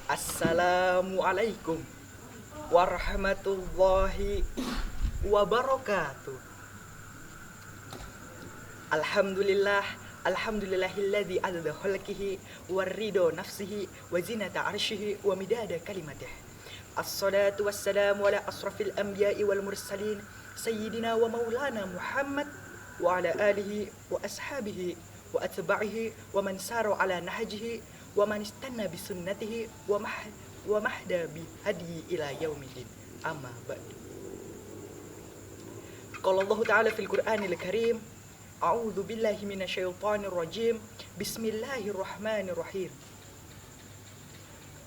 Assalamualaikum warahmatullahi wabarakatuh. Alhamdulillah, alhamdulillahilladzi adada khalqihi warrido nafsihi wa zinata arshihi wa midada kalimatih. Assalatu wassalamu ala asrafil anbiya'i wal mursalin sayyidina wa maulana Muhammad wa ala alihi wa ashabihi wa atba'ihi wa man sara ala nahjihi wa man istanna bi sunnatihi wa mahda bi hadi ila yaumidin. Amma ba'du. Qala Allah Ta'ala fil Qur'anil Karim, A'udzu billahi minasyaitonir rajim. Bismillahirrahmanirrahim.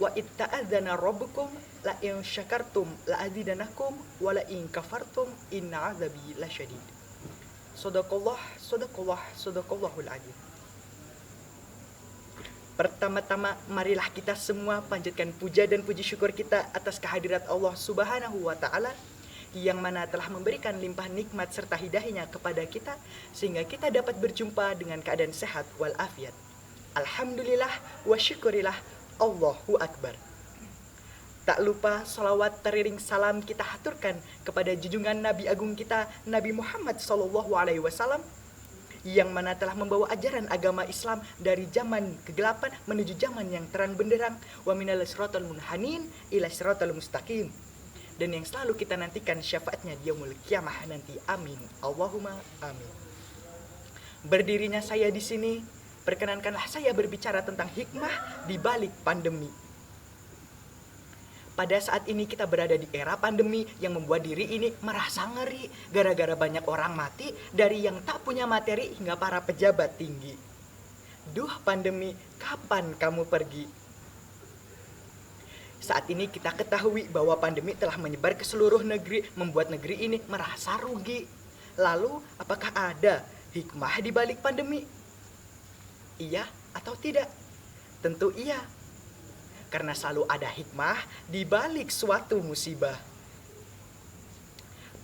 Wa itta'adzana rabbukum la in syakartum la azidanakum wa la in kafartum inna 'adzabi lasyadid. Sadaqallahul adzim. Pertama-tama marilah kita semua panjatkan puja dan puji syukur kita atas kehadirat Allah Subhanahu wa taala yang mana telah memberikan limpah nikmat serta hidayahnya kepada kita sehingga kita dapat berjumpa dengan keadaan sehat walafiat. Alhamdulillah wa syukurillah, Allahu Akbar. Tak lupa salawat teriring salam kita haturkan kepada junjungan Nabi Agung kita Nabi Muhammad SAW yang mana telah membawa ajaran agama Islam dari zaman kegelapan menuju zaman yang terang benderang, wa minal siratal munhanin ila siratal mustaqim, dan yang selalu kita nantikan syafaatnya di yaumul kiamah nanti. Amin. Allahumma amin. Berdirinya saya di sini, perkenankanlah saya berbicara tentang hikmah di balik pandemi. Pada saat ini kita berada di era pandemi yang membuat diri ini merasa ngeri gara-gara banyak orang mati, dari yang tak punya materi hingga para pejabat tinggi. Duh pandemi, kapan kamu pergi? Saat ini kita ketahui bahwa pandemi telah menyebar ke seluruh negeri, membuat negeri ini merasa rugi. Lalu, apakah ada hikmah di balik pandemi? Iya atau tidak? Tentu iya. Karena selalu ada hikmah di balik suatu musibah.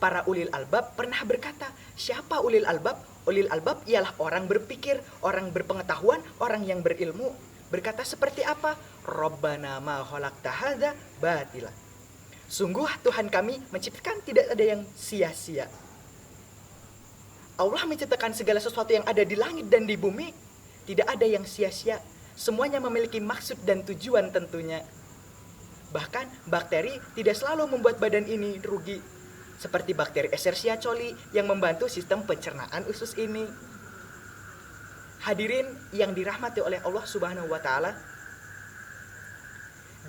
Para ulil albab pernah berkata, siapa ulil albab? Ulil albab ialah orang berpikir, orang berpengetahuan, orang yang berilmu. Berkata seperti apa? Rabbana ma khalaqta hadza batila. Sungguh Tuhan kami menciptakan tidak ada yang sia-sia. Allah menciptakan segala sesuatu yang ada di langit dan di bumi, tidak ada yang sia-sia. Semuanya memiliki maksud dan tujuan tentunya. Bahkan bakteri tidak selalu membuat badan ini rugi, seperti bakteri Escherichia coli yang membantu sistem pencernaan usus ini. Hadirin yang dirahmati oleh Allah Subhanahu wa taala,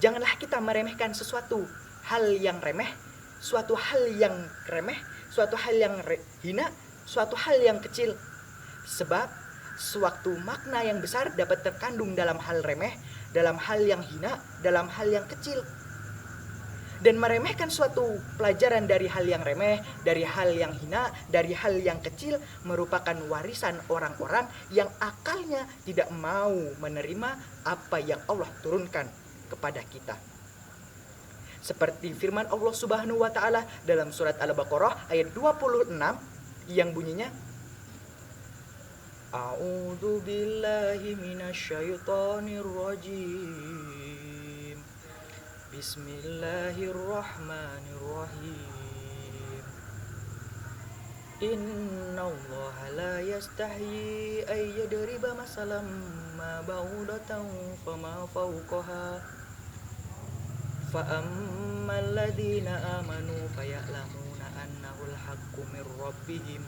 janganlah kita meremehkan sesuatu hal yang remeh, suatu hal yang remeh, suatu hal yang hina, suatu hal yang kecil. Sebab sewaktu makna yang besar dapat terkandung dalam hal remeh, dalam hal yang hina, dalam hal yang kecil. Dan meremehkan suatu pelajaran dari hal yang remeh, dari hal yang hina, dari hal yang kecil merupakan warisan orang-orang yang akalnya tidak mau menerima apa yang Allah turunkan kepada kita. Seperti firman Allah Subhanahu wa taala dalam surat Al-Baqarah ayat 26 yang bunyinya, A'udzu billahi minasyaitonir rajim. Bismillahirrahmanirrahim. Innallaha la yastahyi ay yadriba masalan ma ba'udatan fama fawqaha. Fa ammal ladzina amanu faya'lamuna annahul haqqu mir rabbihim.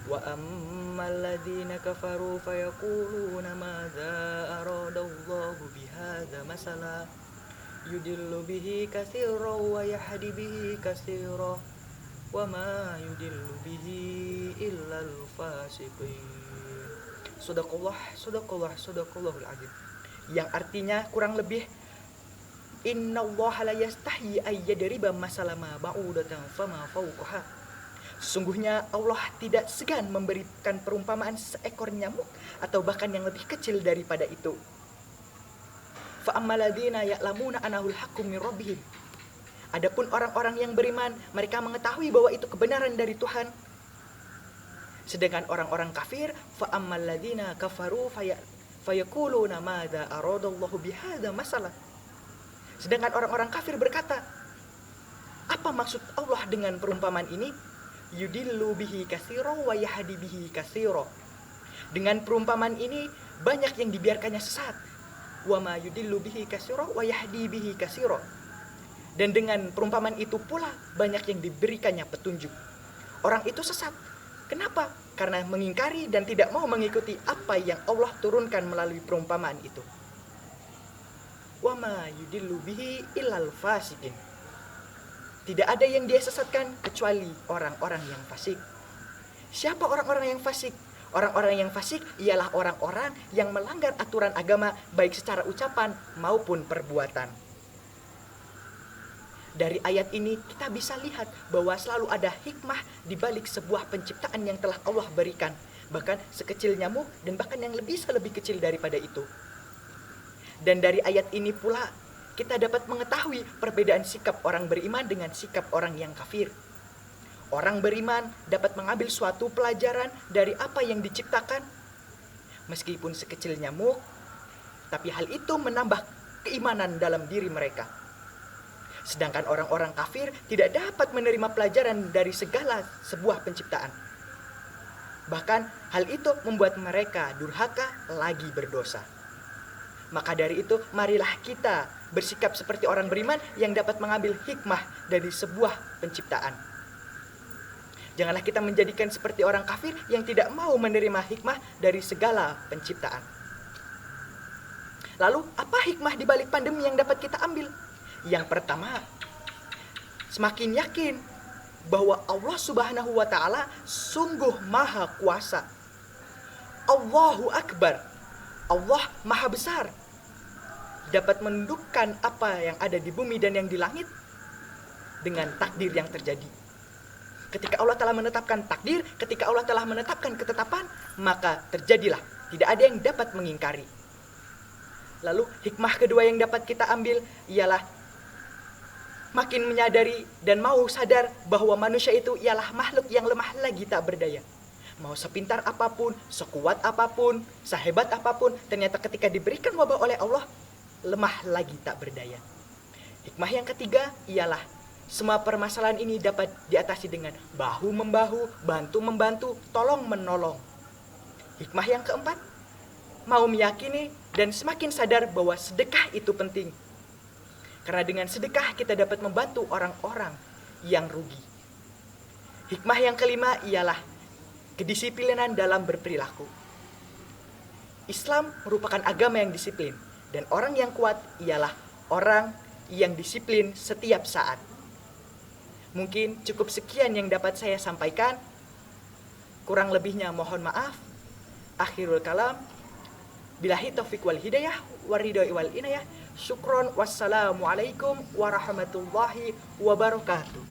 Wa ammal ladzina kafaru fayaquluna madza aradallahu bihadza masala yudillu bihi katsiran wa yahdi bihi katsiran wa ma yudillu bihi illal fasiqin. Sadaqallahul adzim. Yang artinya kurang lebih, innallaha la yastahi ay yadriba masalama ba'udatan fama fawqaha. Sesungguhnya Allah tidak segan memberikan perumpamaan seekor nyamuk atau bahkan yang lebih kecil daripada itu. Fa ammal ladzina ya'lamuna annahul haqqu mir rabbihim. Adapun orang-orang yang beriman, mereka mengetahui bahwa itu kebenaran dari Tuhan. Sedangkan orang-orang kafir, fa ammal ladzina kafaru fayaquluna madza aradallahu bihadza masalah. Sedangkan orang-orang kafir berkata, apa maksud Allah dengan perumpamaan ini? Yudillu bihi katsira wa yahdi bihi katsira. Dengan perumpamaan ini banyak yang dibiarkannya sesat. Wa ma yudillu bihi katsira wa yahdi bihi katsira. Dan dengan perumpamaan itu pula banyak yang diberikannya petunjuk. Orang itu sesat. Kenapa? Karena mengingkari dan tidak mau mengikuti apa yang Allah turunkan melalui perumpamaan itu. Wa ma yudillu bihi illal fasiqin. Tidak ada yang dia sesatkan kecuali orang-orang yang fasik. Siapa orang-orang yang fasik? Orang-orang yang fasik ialah orang-orang yang melanggar aturan agama baik secara ucapan maupun perbuatan. Dari ayat ini kita bisa lihat bahwa selalu ada hikmah di balik sebuah penciptaan yang telah Allah berikan. Bahkan sekecil nyamuk dan bahkan yang lebih kecil daripada itu. Dan dari ayat ini pula kita dapat mengetahui perbedaan sikap orang beriman dengan sikap orang yang kafir. Orang beriman dapat mengambil suatu pelajaran dari apa yang diciptakan, meskipun sekecil nyamuk, tapi hal itu menambah keimanan dalam diri mereka. Sedangkan orang-orang kafir tidak dapat menerima pelajaran dari segala sebuah penciptaan. Bahkan hal itu membuat mereka durhaka lagi berdosa. Maka dari itu, marilah kita bersikap seperti orang beriman yang dapat mengambil hikmah dari sebuah penciptaan. Janganlah kita menjadikan seperti orang kafir yang tidak mau menerima hikmah dari segala penciptaan. Lalu, apa hikmah di balik pandemi yang dapat kita ambil? Yang pertama, semakin yakin bahwa Allah Subhanahu wa Ta'ala sungguh Maha Kuasa. Allahu Akbar. Allah Maha Besar. Dapat menundukkan apa yang ada di bumi dan yang di langit dengan takdir yang terjadi. Ketika Allah telah menetapkan takdir, ketika Allah telah menetapkan ketetapan, maka terjadilah. Tidak ada yang dapat mengingkari. Lalu hikmah kedua yang dapat kita ambil ialah makin menyadari dan mau sadar bahwa manusia itu ialah makhluk yang lemah lagi tak berdaya. Mau sepintar apapun, sekuat apapun, sehebat apapun, ternyata ketika diberikan wabah oleh Allah, lemah lagi tak berdaya. Hikmah yang ketiga ialah semua permasalahan ini dapat diatasi dengan bahu-membahu, bantu-membantu, tolong-menolong. Hikmah yang keempat, mau meyakini dan semakin sadar bahwa sedekah itu penting. Karena dengan sedekah kita dapat membantu orang-orang yang rugi. Hikmah yang kelima ialah kedisiplinan dalam berperilaku. Islam merupakan agama yang disiplin. Dan orang yang kuat ialah orang yang disiplin setiap saat. Mungkin cukup sekian yang dapat saya sampaikan. Kurang lebihnya mohon maaf. Akhirul kalam. Billahi taufiq wal hidayah. Waridai wal inayah. Syukron. Wassalamualaikum warahmatullahi wabarakatuh.